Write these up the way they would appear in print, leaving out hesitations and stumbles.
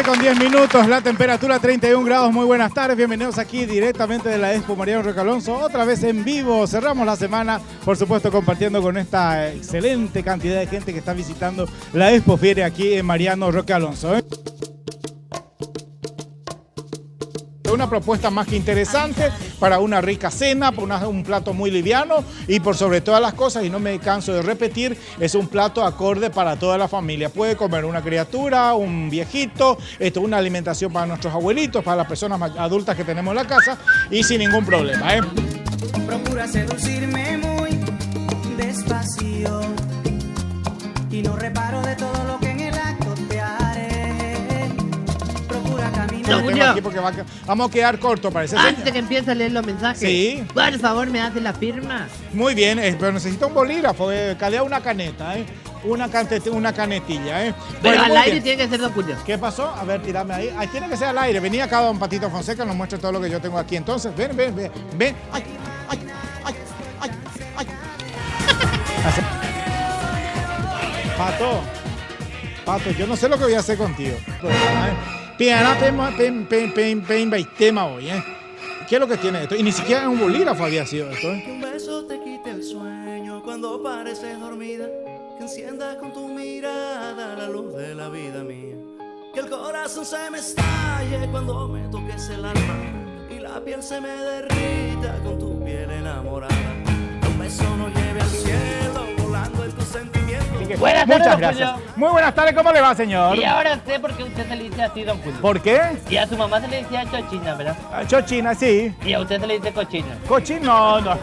con 10 minutos, la temperatura 31 grados. Muy buenas tardes, bienvenidos aquí directamente de la Expo Mariano Roque Alonso, otra vez en vivo. Cerramos la semana, por supuesto, compartiendo con esta excelente cantidad de gente que está visitando la Expo Fiere aquí en Mariano Roque Alonso. Una propuesta más que interesante para una rica cena, para un plato muy liviano y por sobre todas las cosas, y no me canso de repetir, es un plato acorde para toda la familia. Puede comer una criatura, un viejito, una alimentación para nuestros abuelitos, para las personas adultas que tenemos en la casa y sin ningún problema. Procura seducirme muy despacio y no reparo de todo lo que en el acto te haré. Procura caminar. Aquí porque vamos a quedar corto, parece. Antes de que empiece a leer los mensajes, sí, por favor, me hace la firma. Muy bien, pero necesito un bolígrafo, calea una caneta, una canetilla. Pero bueno, al aire bien. tiene que ser Don Julio. ¿Qué pasó? A ver, tirame ahí. Ahí tiene que ser al aire. Venía acá don Patito Fonseca, nos muestra todo lo que yo tengo aquí. Entonces, ven. Ay. Pato, yo no sé lo que voy a hacer contigo. Tema hoy, ¿Qué es lo que tiene esto? Y ni siquiera es un bolígrafo había sido esto, Que un beso te quite el sueño cuando pareces dormida. Que enciendas con tu mirada la luz de la vida mía. Que el corazón se me estalle cuando me toques el alma y la piel se me derrita con tu piel enamorada. Que un beso nos lleve al cielo volando en tus sentimientos. Buenas tardes, muchas don gracias. Julio. Muy buenas tardes, ¿cómo le va, señor? Y ahora sé por qué usted se le dice así, Don Julio. ¿Por qué? Y a su mamá se le decía chochina, ¿verdad? Chochina, sí. Y a usted se le dice cochina. Cochino, no.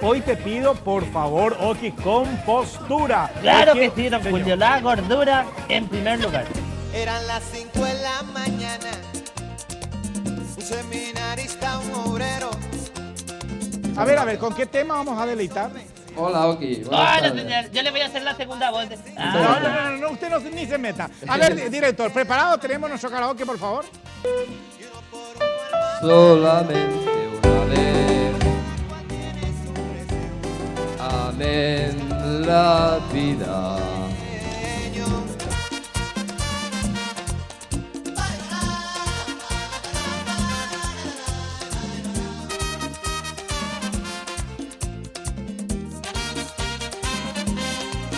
Hoy te pido, por favor, Oki, compostura. Claro que sí, Don Julio. La gordura en primer lugar. Eran las 5 de la mañana, un seminarista, un obrero. A ver, ¿con qué tema vamos a deleitar? Hola, Oki. Bueno, señor, yo le voy a hacer la segunda voz. No, usted ni se meta. A ver, director, ¿preparado? ¿Tenemos nuestro karaoke, por favor? Solamente una vez. Amén la vida.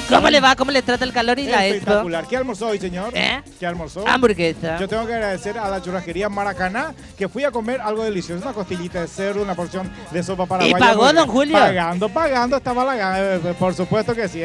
¿Cómo le va? ¿Cómo le trata el calor y la expo? Espectacular. ¿Qué almorzó hoy, señor? ¿Qué almorzó? Hamburguesa. Yo tengo que agradecer a la churrasquería Maracaná, que fui a comer algo delicioso, una costillita de cerdo, una porción de sopa paraguaya. ¿Y pagó, Don Julio? Pagando, estaba la gana, por supuesto que sí,